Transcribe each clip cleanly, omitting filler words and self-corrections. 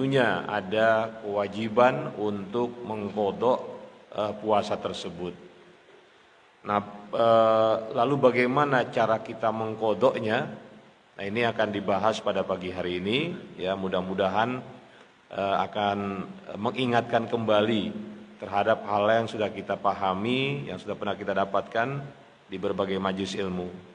tentunya ada kewajiban untuk mengqadha puasa tersebut. Nah, lalu bagaimana cara kita mengqadhanya? Nah, ini akan dibahas pada pagi hari ini. Ya, mudah-mudahan akan mengingatkan kembali terhadap hal yang sudah kita pahami, yang sudah pernah kita dapatkan di berbagai majelis ilmu.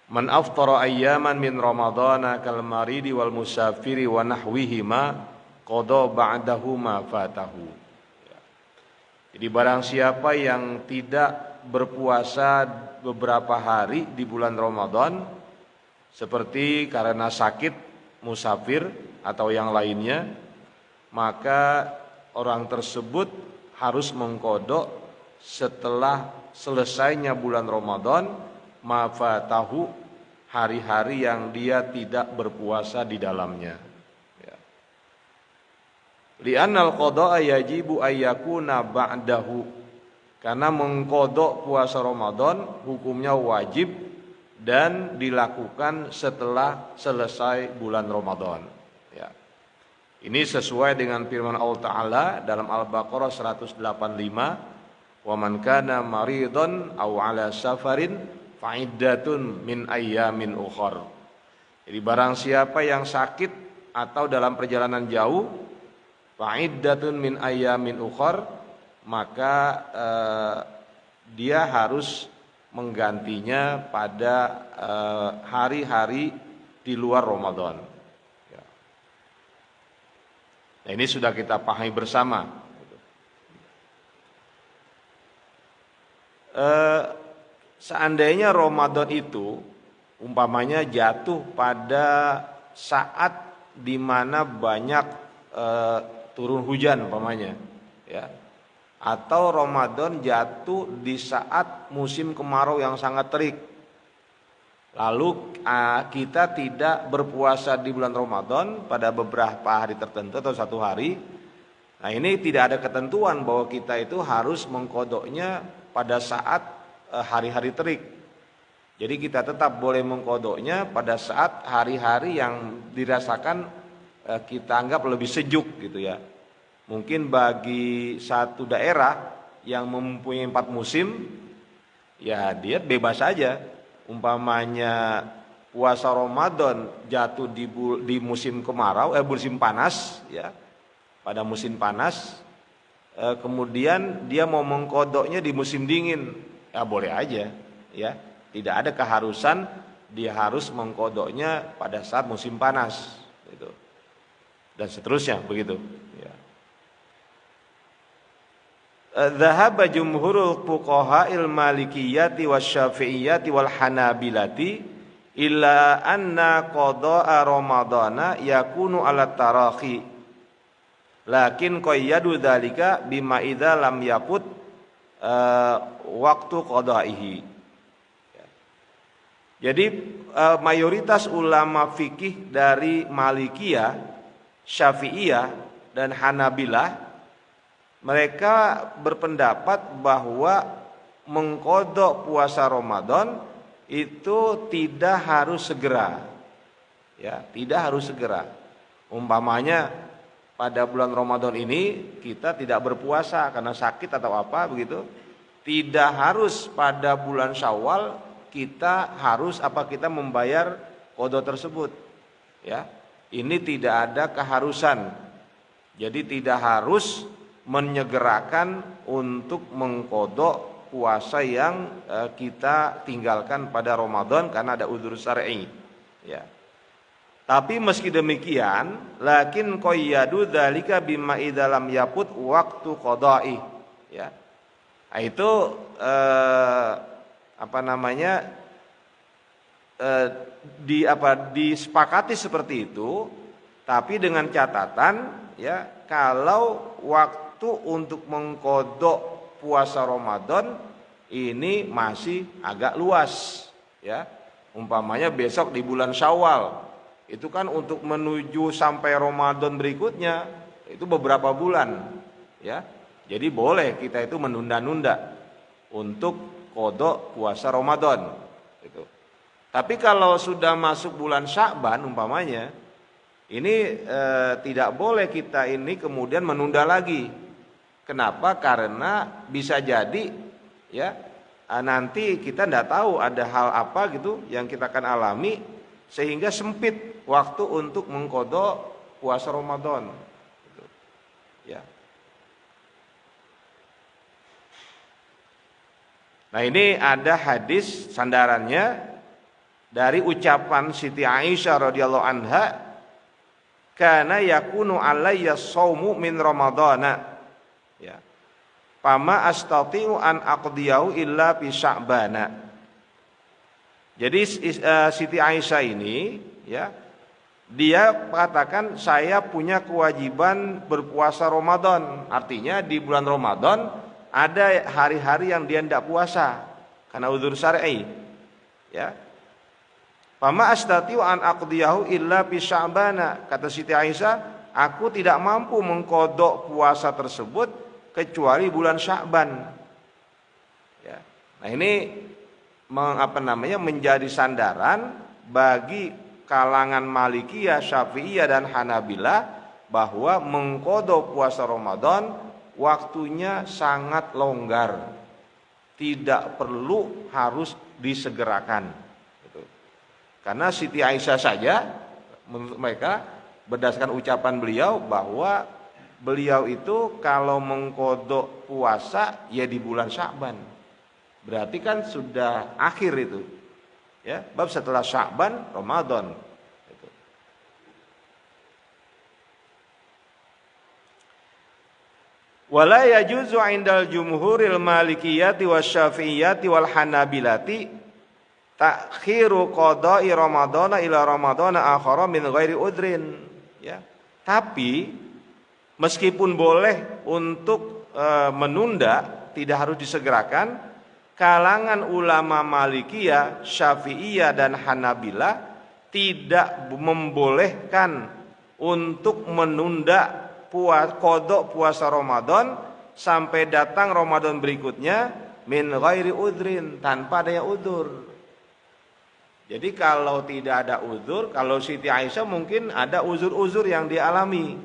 Man aftara ayyaman min ramadhana kal maridi wal musafiri wa nahwihima qada ba'dahu ma fatahu. Jadi barang siapa yang tidak berpuasa beberapa hari di bulan Ramadan seperti karena sakit, musafir atau yang lainnya, maka orang tersebut harus mengqadha setelah selesainya bulan Ramadan ma fatahu, hari-hari yang dia tidak berpuasa di dalamnya. Li'annal qada'a yajibu ayyakuna ba'dahu, karena mengqadha puasa Ramadan hukumnya wajib dan dilakukan setelah selesai bulan Ramadan. Ya. Ini sesuai dengan firman Allah Ta'ala dalam Al-Baqarah 185, wa man kana maridun aw ala safarin fa'iddatun min ayyamin ukhar. Jadi barang siapa yang sakit atau dalam perjalanan jauh, fa'iddatun min ayyamin ukhar, maka dia harus menggantinya pada hari-hari di luar Ramadan. Ya. Nah, ini sudah kita pahami bersama. Seandainya Ramadan itu umpamanya jatuh pada saat di mana banyak turun hujan umpamanya, ya, atau Ramadan jatuh di saat musim kemarau yang sangat terik, lalu kita tidak berpuasa di bulan Ramadan pada beberapa hari tertentu atau satu hari. Nah, ini tidak ada ketentuan bahwa kita itu harus mengqadhanya pada saat hari-hari terik. Jadi kita tetap boleh mengqadhanya pada saat hari-hari yang dirasakan kita anggap lebih sejuk gitu ya. Mungkin bagi satu daerah yang mempunyai 4 musim, ya dia bebas saja. Umpamanya puasa Ramadan jatuh di musim kemarau, musim panas ya. Pada musim panas, kemudian dia mau mengqadhanya di musim dingin, ya boleh aja ya. Tidak ada keharusan dia harus mengqadhanya pada saat musim panas gitu. Dan seterusnya begitu ya. Dhahaba jumhurul fuqaha'il malikiyyati wasyafi'iyyati wal hanabilati illa anna qada'a ramadana yakunu ala tarakhi, lakin qayyadu dzalika bima idza lam yakut waktu qada'ihi. Jadi mayoritas ulama fikih dari Malikiyah, Syafi'iyah dan Hanabilah, mereka berpendapat bahwa mengqadha puasa Ramadan itu tidak harus segera. Ya, tidak harus segera. Umpamanya pada bulan Ramadan ini kita tidak berpuasa karena sakit atau apa begitu, tidak harus pada bulan Syawal kita membayar qadha tersebut. Ya. Ini tidak ada keharusan. Jadi tidak harus menyegerakan untuk mengqadha puasa yang kita tinggalkan pada Ramadan karena ada udzur syar'i. Ya. Tapi meski demikian, lakin qayyadu dzalika bima idza lam yaput waktu qada'i. Ya. Nah, itu disepakati seperti itu, tapi dengan catatan ya, kalau waktu untuk mengqadha puasa Ramadan ini masih agak luas ya. Umpamanya besok di bulan Syawal, itu kan untuk menuju sampai Ramadan berikutnya itu beberapa bulan ya. Jadi boleh kita itu menunda-nunda untuk qadha puasa Ramadan gitu. Tapi kalau sudah masuk bulan Sya'ban umpamanya, Ini tidak boleh kita ini kemudian menunda lagi. Kenapa? Karena bisa jadi ya nanti kita tidak tahu ada hal apa gitu yang kita akan alami sehingga sempit waktu untuk mengqadha puasa Ramadan. Gitu. Ya. Nah ini ada hadis sandarannya dari ucapan Siti Aisyah radhiyallahu anha, kana yakunu alayya shaumu min ramadhana. Ya. Fama astati'u an aqdiyahu illa fi sya'bana. Jadi Siti Aisyah ini ya dia katakan saya punya kewajiban berpuasa Ramadan. Artinya di bulan Ramadan ada hari-hari yang dia tidak puasa karena uzur syar'i. Ya. Fama astati'u an aqdiyahu illa fi sya'bana. Kata Siti Aisyah, aku tidak mampu mengqadha puasa tersebut kecuali bulan Sya'ban. Ya. Nah ini menjadi sandaran bagi kalangan Malikiyah, Syafi'iyah dan Hanabilah bahwa mengqadha puasa Ramadan waktunya sangat longgar, tidak perlu harus disegerakan. Gitu. Karena Siti Aisyah saja menurut mereka berdasarkan ucapan beliau bahwa beliau itu kalau mengqadha puasa ya di bulan Sya'ban. Berarti kan sudah akhir itu. Ya, bab setelah Sya'ban Ramadan. Gitu. Wala yajuzu 'indal jumhuril malikiyati wasyafi'iyati wal hanabilati ta'khiru qada'i ramadhana ila ramadhana akhara min ghairi udrin. Ya. Tapi meskipun boleh untuk menunda, tidak harus disegerakan, kalangan ulama Malikiyah, Syafi'iyah dan Hanabilah tidak membolehkan untuk menunda qadha puasa Ramadan sampai datang Ramadan berikutnya min ghairi udrin, tanpa adanya udzur. Jadi kalau tidak ada udzur, kalau Siti Aisyah mungkin ada uzur-uzur yang dialami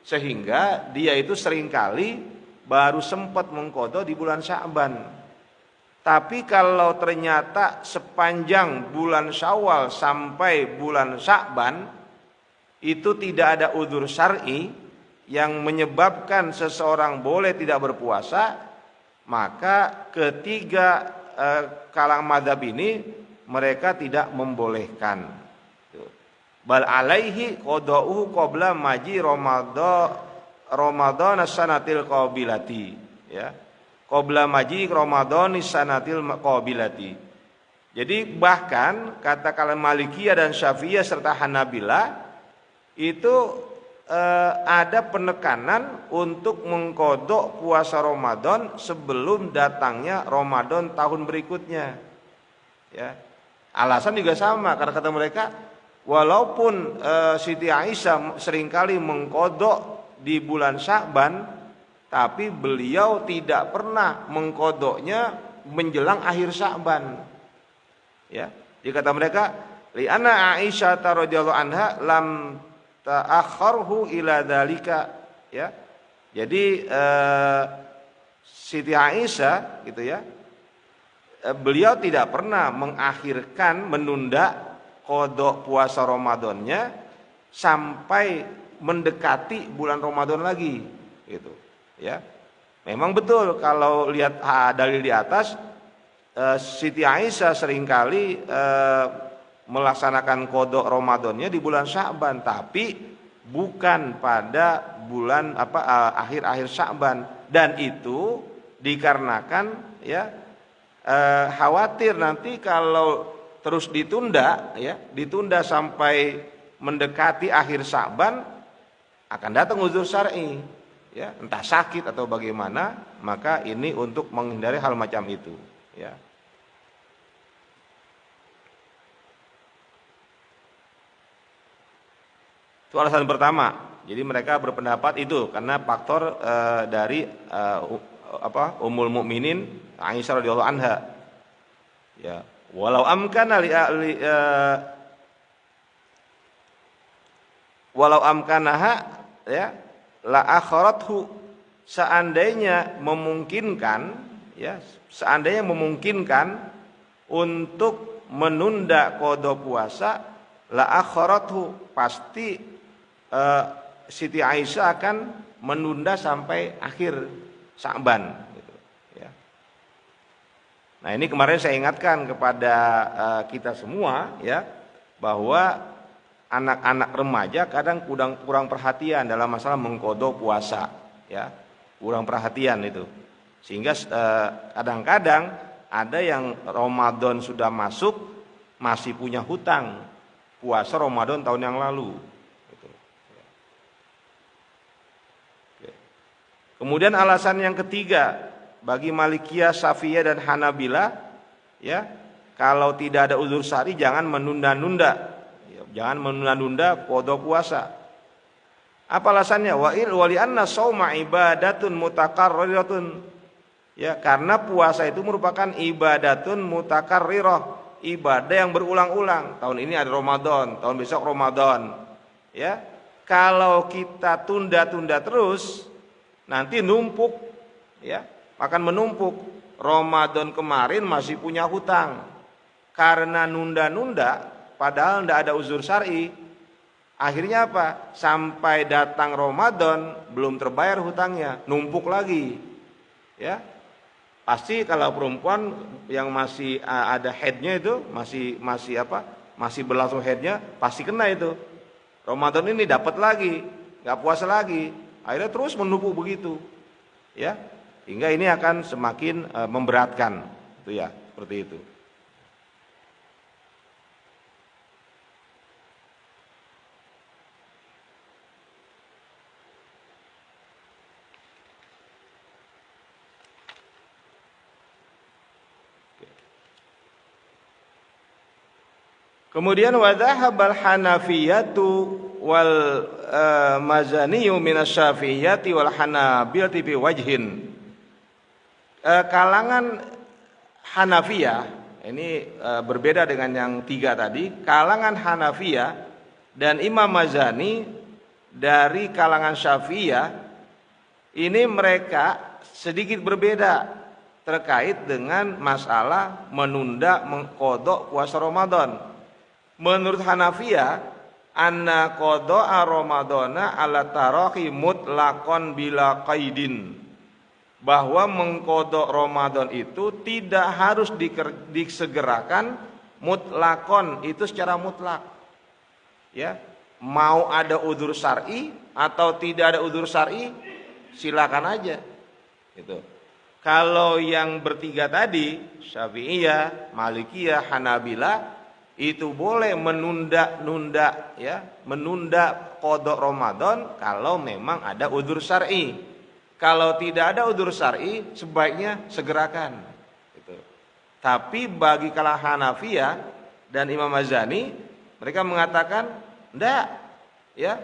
sehingga dia itu seringkali baru sempat mengqadha di bulan Sya'ban. Tapi kalau ternyata sepanjang bulan Syawal sampai bulan Sya'ban itu tidak ada udzur syar'i yang menyebabkan seseorang boleh tidak berpuasa, maka ketiga kalangan mazhab ini mereka tidak membolehkan. Bal alaihi qada'uhu qabla maji Ramadan sanatil qabilati, ya. Qabla maji Ramadan sanatil qabilati. Jadi bahkan kata kalangan Malikiyah dan Syafi'iyah serta Hanabilah itu ada penekanan untuk mengqadha puasa Ramadan sebelum datangnya Ramadan tahun berikutnya. Ya. Alasan juga sama karena kata mereka walaupun Siti Aisyah seringkali mengqadha di bulan Sya'ban, tapi beliau tidak pernah mengqadhanya menjelang akhir Sya'ban. Ya, jadi kata mereka, li anna Aisyah radhiyallahu anha lam ta'akharhu ila dzalika, ya. Jadi Siti Aisyah gitu ya. Beliau tidak pernah mengakhirkan menunda qadha puasa Ramadannya sampai mendekati bulan Ramadan lagi gitu. Ya, memang betul kalau lihat dalil di atas, Siti Aisyah seringkali melaksanakan qadha Ramadannya di bulan Sya'ban, tapi bukan pada bulan akhir-akhir Sya'ban, dan itu dikarenakan ya khawatir nanti kalau terus ditunda ya, ditunda sampai mendekati akhir Sya'ban akan datang uzur syar'i. Ya, entah sakit atau bagaimana, maka ini untuk menghindari hal macam itu, ya. Itu alasan pertama. Jadi mereka berpendapat itu karena faktor dari Ummul Mukminin Aisyah radhiyallahu anha. Ya, walau amkana walau amkanaha ya la akharathu, seandainya memungkinkan ya, seandainya memungkinkan untuk menunda qada puasa, la akharathu, pasti Siti Aisyah akan menunda sampai akhir Sya'ban gitu, ya. Nah, ini kemarin saya ingatkan kepada kita semua ya, bahwa anak-anak remaja kadang kurang perhatian dalam masalah mengqadha puasa ya, kurang perhatian itu. Sehingga kadang-kadang ada yang Ramadan sudah masuk masih punya hutang puasa Ramadan tahun yang lalu gitu. Kemudian alasan yang ketiga bagi Malikiyah, Syafi'iyah dan Hanabilah ya, kalau tidak ada uzur syar'i jangan menunda-nunda. Jangan menunda-nunda qada puasa. Apa alasannya? Wa li anna shauma ibadatun mutakarriratun. Ya, karena puasa itu merupakan ibadatun mutakarrirah, ibadah yang berulang-ulang. Tahun ini ada Ramadan, tahun besok Ramadan. Ya. Kalau kita tunda-tunda terus, nanti numpuk ya, akan menumpuk. Ramadan kemarin masih punya hutang. Karena nunda-nunda padahal tidak ada uzur syar'i, akhirnya apa? Sampai datang Ramadan belum terbayar hutangnya, numpuk lagi. Ya, pasti kalau perempuan yang masih ada headnya itu masih berlangsung headnya, pasti kena itu. Ramadan ini dapat lagi, nggak puasa lagi, akhirnya terus menumpuk begitu. Ya, hingga ini akan semakin memberatkan, itu ya, seperti itu. Kemudian wa dhahabal hanafiyatu wal mazaniyu minasy-syafi'iyyati wal hanabilati bi wajhin. Kalangan Hanafiyah ini berbeda dengan yang tiga tadi. Kalangan Hanafiyah dan Imam Mazani dari kalangan Syafi'iyah ini mereka sedikit berbeda terkait dengan masalah menunda mengqadha puasa Ramadan. Menurut Hanafiyah, anna qada'a Ramadana ala tarahi mutlaqan bila qaidin. Bahwa mengqadha Ramadan itu tidak harus disegerakan mutlaqan, itu secara mutlak. Ya, mau ada udzur syar'i atau tidak ada udzur syar'i, silakan aja. Gitu. Kalau yang bertiga tadi, Syafi'iyah, Malikiyah, Hanabilah, itu boleh menunda ya, menunda qada Ramadan kalau memang ada udzur syar'i. Kalau tidak ada udzur syar'i sebaiknya segerakan gitu. Tapi bagi kalangan Hanafiyah dan Imam Mazani, mereka mengatakan enggak ya,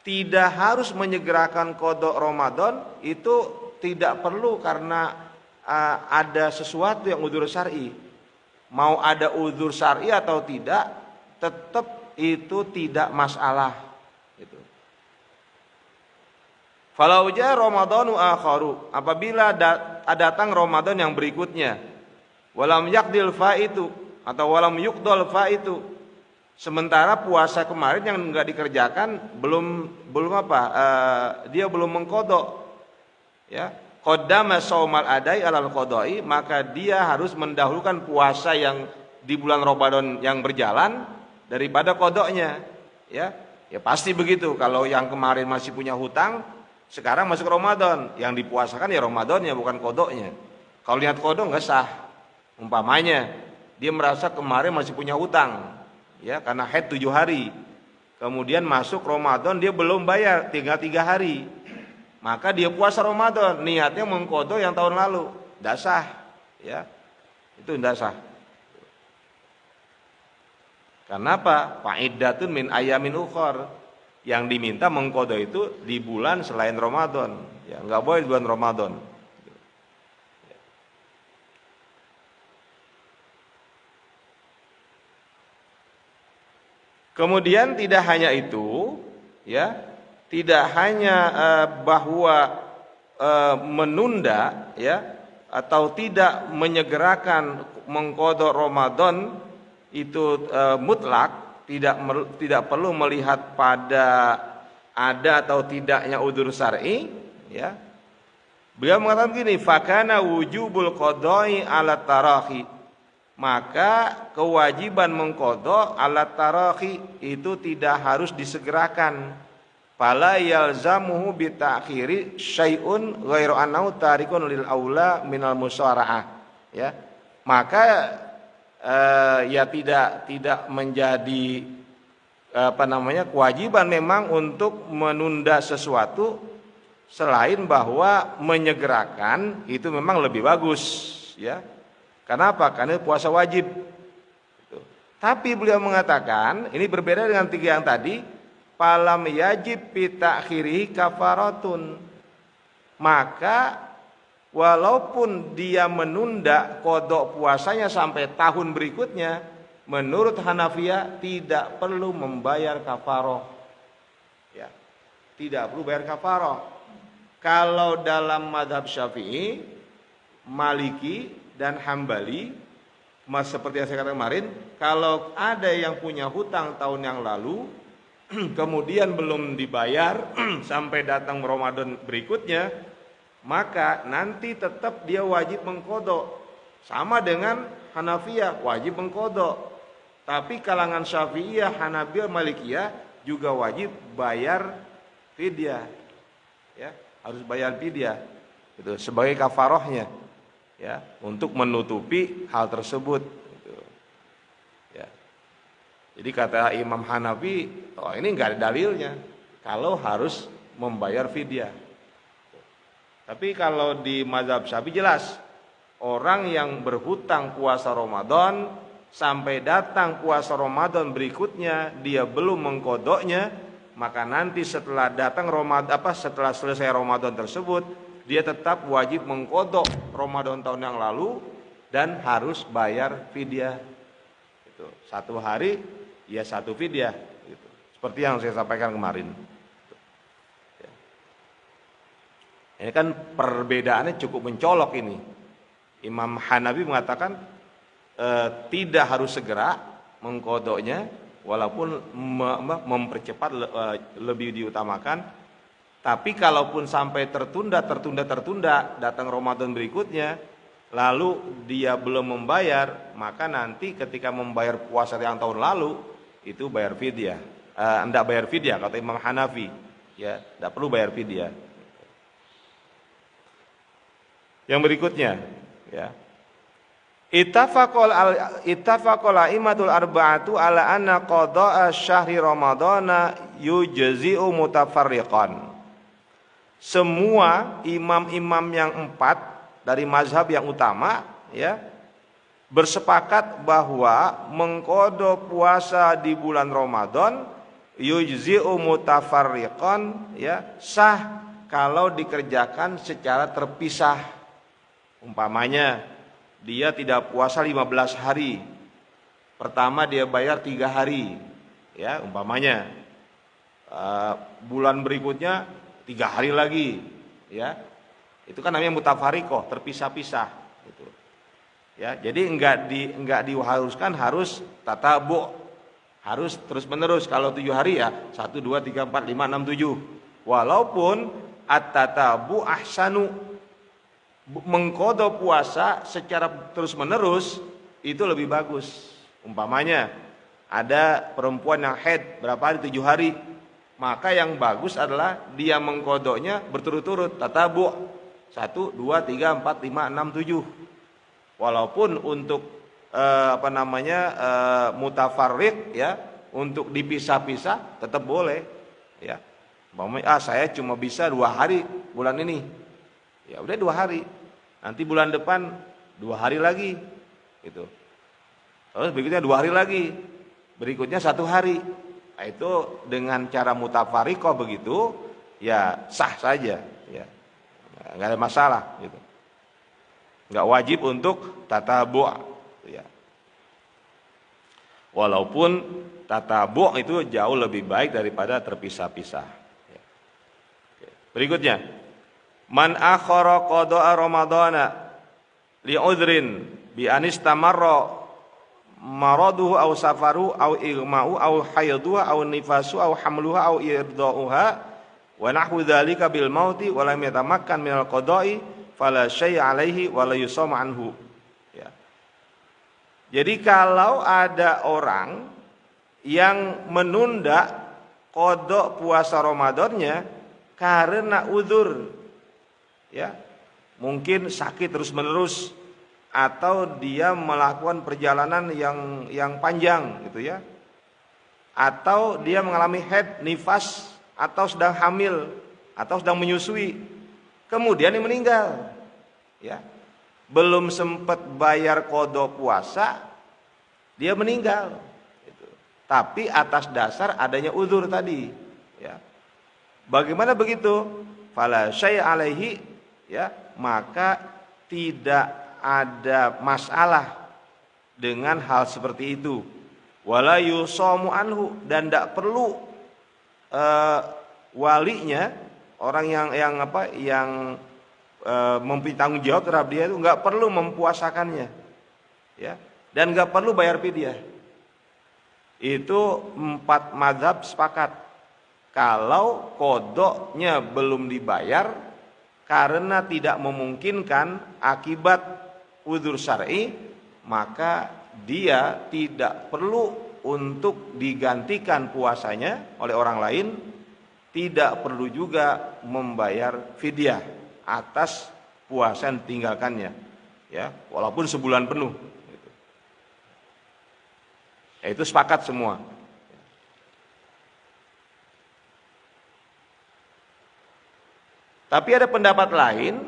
tidak harus menyegerakan qada Ramadan, itu tidak perlu karena ada sesuatu yang udzur syar'i. Mau ada udzur syar'i atau tidak, tetap itu tidak masalah gitu. Falau ja Ramadhanu akharu, apabila datang Ramadan yang berikutnya, walam yaqdil faitu atau walam yuqdal faitu, sementara puasa kemarin yang enggak dikerjakan dia belum mengqadha ya. Qaddama shaumal adai alal qadai, maka dia harus mendahulukan puasa yang di bulan Ramadan yang berjalan daripada qadanya. Ya pasti begitu. Kalau yang kemarin masih punya hutang, sekarang masuk Ramadan, yang dipuasakan ya Ramadannya bukan qadanya. Kalau lihat qada enggak sah. Umpamanya dia merasa kemarin masih punya hutang ya, karena haid 7 hari. Kemudian masuk Ramadan dia belum bayar, tinggal 3 hari. Maka dia puasa Ramadan, niatnya mengqadha yang tahun lalu, tidak sah, ya, itu tidak sah. Karena apa? Fa'iddatun min ayamin ukhar, yang diminta mengqadha itu di bulan selain Ramadan, ya, nggak boleh di bulan Ramadan. Kemudian tidak hanya itu, ya, tidak hanya bahwa menunda, ya, atau tidak menyegerakan mengqadha Ramadan itu mutlak, tidak perlu melihat pada ada atau tidaknya udzur syar'i, ya. Beliau mengatakan begini, fakana wujubul qada'i ala tarahi, maka kewajiban mengqadha ala tarahi itu tidak harus disegerakan. Fala yalzamuhu bi ta'khiri syai'un ghairu annahu tarikun lil aula minal musyara'ah, ya. Maka ya tidak menjadi kewajiban memang untuk menunda sesuatu, selain bahwa menyegerakan itu memang lebih bagus, ya. Kenapa? Karena puasa wajib. Tapi beliau mengatakan ini berbeda dengan tiga yang tadi. Falam yajib bi ta'khirihi kafaratun. Maka walaupun dia menunda qada puasanya sampai tahun berikutnya, menurut Hanafiyah tidak perlu membayar kafarah. Ya. Tidak perlu bayar kafarah. Kalau dalam mazhab Syafi'i, Maliki dan Hambali, seperti yang saya katakan kemarin, kalau ada yang punya hutang tahun yang lalu kemudian belum dibayar sampai datang Ramadan berikutnya, maka nanti tetap dia wajib mengqadha. Sama dengan Hanafiyah wajib mengqadha. Tapi kalangan Syafi'iyah, Hanabiyah, Malikiyah juga wajib bayar fidyah. Ya, harus bayar fidyah. Itu sebagai kafarahnya, ya, untuk menutupi hal tersebut. Gitu. Ya. Jadi kata Imam Hanafi, oh ini enggak ada dalilnya kalau harus membayar fidyah. Tapi kalau di mazhab Syafi'i jelas, orang yang berhutang puasa Ramadan sampai datang puasa Ramadan berikutnya dia belum mengqadhanya, maka nanti setelah datang Ramadan setelah selesai Ramadan tersebut, dia tetap wajib mengqadha Ramadan tahun yang lalu dan harus bayar fidyah. Itu 1 hari ya 1 fidyah, gitu. Seperti yang saya sampaikan kemarin. Ini kan perbedaannya cukup mencolok ini. Imam Hanafi mengatakan tidak harus segera mengqadhanya, walaupun mempercepat lebih diutamakan. Tapi kalaupun sampai tertunda datang Ramadan berikutnya, lalu dia belum membayar, maka nanti ketika membayar puasa yang tahun lalu itu bayar fidyah. Enggak bayar fidyah kata Imam Hanafi, ya, enggak perlu bayar fidyah. Yang berikutnya, ya. Ittafaqal a'immatul arba'atu ala anna qada'a syahri ramadhana yujzi'u mutafarriqan. Semua imam-imam yang 4 dari mazhab yang utama, ya, bersepakat bahwa mengqadha puasa di bulan Ramadan yujzi'u mutafarriqan, ya, sah kalau dikerjakan secara terpisah. Umpamanya dia tidak puasa 15 hari. Pertama dia bayar 3 hari, ya, umpamanya. Bulan berikutnya 3 hari lagi, ya. Itu kan namanya mutafarriqah, terpisah-pisah, gitu. Ya, jadi enggak diharuskan harus tatabu, harus terus-menerus. Kalau 7 hari ya 1 2 3 4 5 6 7. Walaupun at-tatabu ahsanu, mengqadha puasa secara terus-menerus itu lebih bagus. Umpamanya ada perempuan yang haid berapa hari, 7 hari, maka yang bagus adalah dia mengqadhanya berturut-turut, tatabu, 1 2 3 4 5 6 7. Walaupun untuk mutafarriq, ya, untuk dipisah-pisah tetap boleh, ya. Umpamanya saya cuma bisa 2 hari bulan ini, ya udah 2 hari. Nanti bulan depan 2 hari lagi, gitu. Terus berikutnya 2 hari lagi, berikutnya 1 hari. Nah, itu dengan cara mutafarriqah begitu, ya sah saja, ya, nggak ada masalah, gitu. Nggak wajib untuk tatabu', ya. Walaupun tatabu itu jauh lebih baik daripada terpisah-pisah. Berikutnya, man akhara qada'a ramadhana li'udhrin bi anistamarra maraduhu aw safaru aw igma'u aw hayduhu aw nifasu aw hamluha aw irda'uha wa nahwu dzalika bil mauti wa lam yatamakkan minal qada'i fala syai'a alaihi wa la yusam anhu. Ya. Jadi kalau ada orang yang menunda qada puasa Ramadannya karena uzur, ya, mungkin sakit terus-menerus atau dia melakukan perjalanan yang panjang gitu ya, atau dia mengalami haid, nifas, atau sedang hamil atau sedang menyusui, kemudian dia meninggal, ya, belum sempat bayar qada puasa dia meninggal gitu. Tapi atas dasar adanya uzur tadi, ya. Bagaimana begitu? Fala syai'a alaihi, ya, maka tidak ada masalah dengan hal seperti itu. Wala yusamu anhu, dan tidak perlu walinya, orang yang mempunyai tanggung jawab terhadap dia itu nggak perlu mempuasakannya, ya, dan nggak perlu bayar fidyah. Itu 4 mazhab sepakat. Kalau qadanya belum dibayar karena tidak memungkinkan akibat uzur syar'i, maka dia tidak perlu untuk digantikan puasanya oleh orang lain, tidak perlu juga membayar fidyah atas puasa yang ditinggalkannya, ya, walaupun sebulan penuh. Itu sepakat semua. Tapi ada pendapat lain,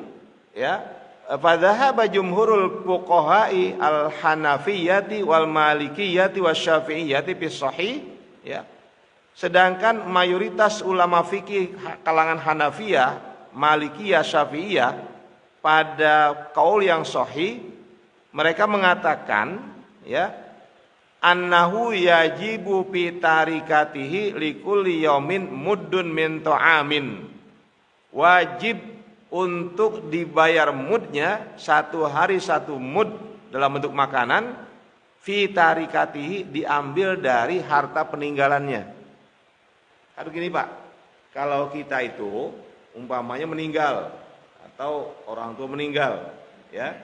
ya, fadzahaba jumhurul fuqaha'i al-hanafiyyati wal malikiyyati wasyafi'iyyati fi shahih, ya. Sedangkan mayoritas ulama fikih kalangan Hanafiyah, Malikiyah, Syafi'iyah pada kaul yang sahih, mereka mengatakan, ya, annahu yajibu fi tarikatihi likulli yaumin muddun min ta'amin. Wajib untuk dibayar mudnya, 1 hari 1 mud dalam bentuk makanan, fi tarikatihi, diambil dari harta peninggalannya. Aduh gini Pak, kalau kita itu umpamanya meninggal atau orang tua meninggal, ya,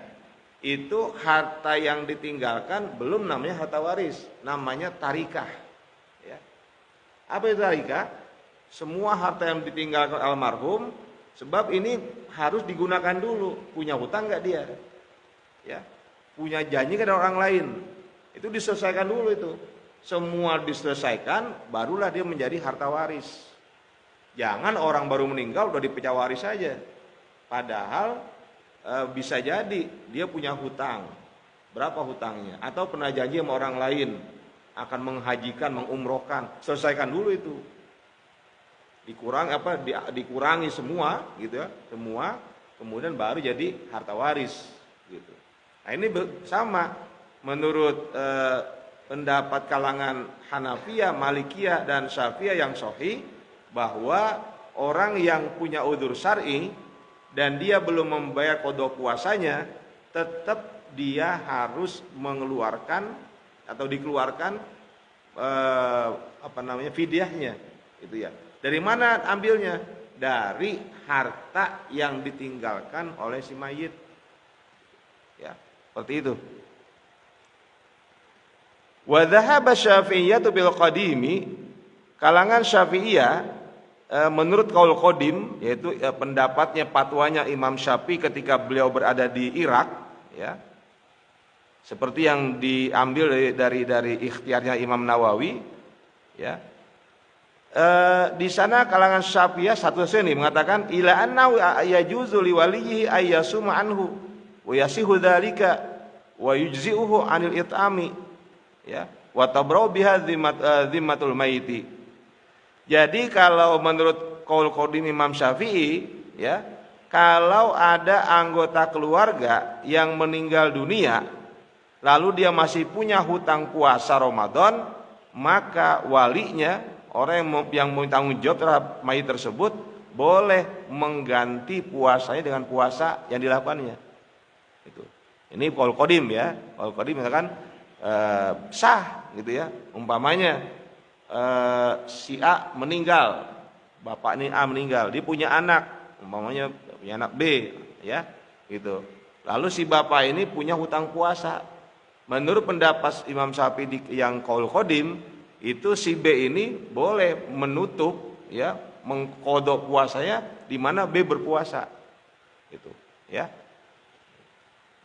itu harta yang ditinggalkan belum namanya harta waris, namanya tarikah, ya. Apa itu tarikah? Semua harta yang ditinggalkan almarhum, sebab ini harus digunakan dulu. Punya hutang nggak dia, ya, punya janji ke orang lain, itu diselesaikan dulu itu. Semua diselesaikan, barulah dia menjadi harta waris. Jangan orang baru meninggal udah dipecah waris saja. Padahal bisa jadi dia punya hutang. Berapa hutangnya? Atau pernah janji sama orang lain akan menghajikan, mengumrohkan. Selesaikan dulu itu. Dikurangi semua gitu ya, semua, kemudian baru jadi harta waris gitu. Nah, ini sama menurut pendapat kalangan Hanafiyah, Malikiyah dan Syafi'iyah yang sahih, bahwa orang yang punya udzur syar'i dan dia belum membayar qada puasanya, tetap dia harus mengeluarkan atau dikeluarkan fidyahnya, itu ya. Dari mana ambilnya? Dari harta yang ditinggalkan oleh si mayit. Ya, seperti itu. Wa dhahaba Syafi'iyyatu bil qadimi, kalangan Syafi'iyah menurut kaul qadim, yaitu pendapatnya, fatwanya Imam Syafi'i ketika beliau berada di Irak, ya. Seperti yang diambil dari ikhtiarnya Imam Nawawi, ya. Di sana kalangan Syafi'iyah satu sini mengatakan ila annahu yajuzu li waliyhi ay yasuma anhu wa yasihu dzalika wa yujzi'uhu 'anil it'ami, ya, wa tabra'u biha dhimmatul maiti. Jadi kalau menurut qaul qadim Imam Syafi'i, ya, kalau ada anggota keluarga yang meninggal dunia lalu dia masih punya hutang puasa Ramadan, maka walinya, orang yang mau tanggung jawab terhadap mayit tersebut, boleh mengganti puasanya dengan puasa yang dilakukannya. Itu. Ini qaul qadim ya. Qaul qadim misalkan sah gitu ya. Umpamanya si A meninggal, bapak ini A meninggal, dia punya anak, umpamanya punya anak B ya, gitu. Lalu si bapak ini punya hutang puasa. Menurut pendapat Imam Syafi'i yang qaul qadim, itu si B ini boleh menutup ya, mengqadha puasanya di mana B berpuasa. Gitu, ya.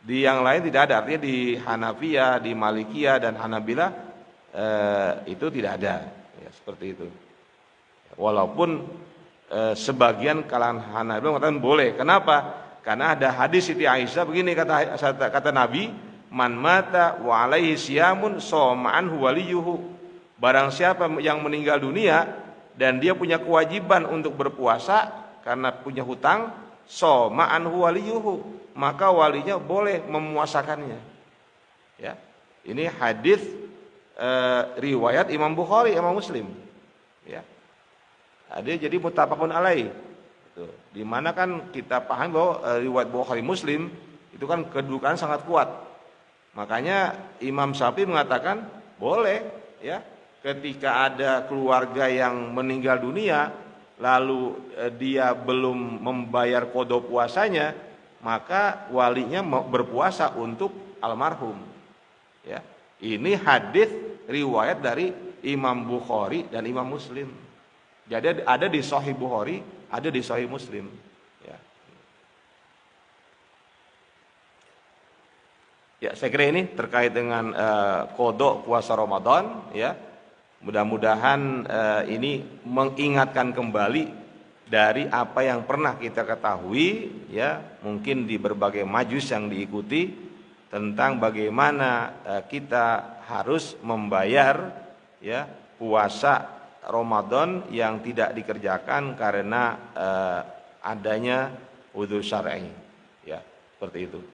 Di yang lain tidak ada, artinya di Hanafiyah, di Malikiyah dan Hanabilah itu tidak ada, ya, seperti itu. Walaupun sebagian kalangan Hanabilah mengatakan boleh. Kenapa? Karena ada hadis Siti Aisyah begini, kata Nabi, man mata wa alaihi siyamun shoma anhu waliyuhu. Barang siapa yang meninggal dunia dan dia punya kewajiban untuk berpuasa karena punya hutang, shoma anhu waliyuhu, maka walinya boleh memuasakannya. Ya. Ini hadis riwayat Imam Bukhari, Imam Muslim. Ya. Ada jadi muttafaqun alaih. Di mana kan kita paham bahwa riwayat Bukhari Muslim itu kan kedudukan sangat kuat. Makanya Imam Syafi'i mengatakan boleh ya, ketika ada keluarga yang meninggal dunia lalu dia belum membayar qadha puasanya, maka walinya berpuasa untuk almarhum. Ya. Ini hadis riwayat dari Imam Bukhari dan Imam Muslim. Jadi ada di Sahih Bukhari, ada di Sahih Muslim. Ya. Ya, saya kira ini terkait dengan qadha puasa Ramadan. Ya, mudah-mudahan ini mengingatkan kembali dari apa yang pernah kita ketahui, ya, mungkin di berbagai majlis yang diikuti, tentang bagaimana kita harus membayar ya puasa Ramadan yang tidak dikerjakan karena adanya udzur syar'i, ya, seperti itu.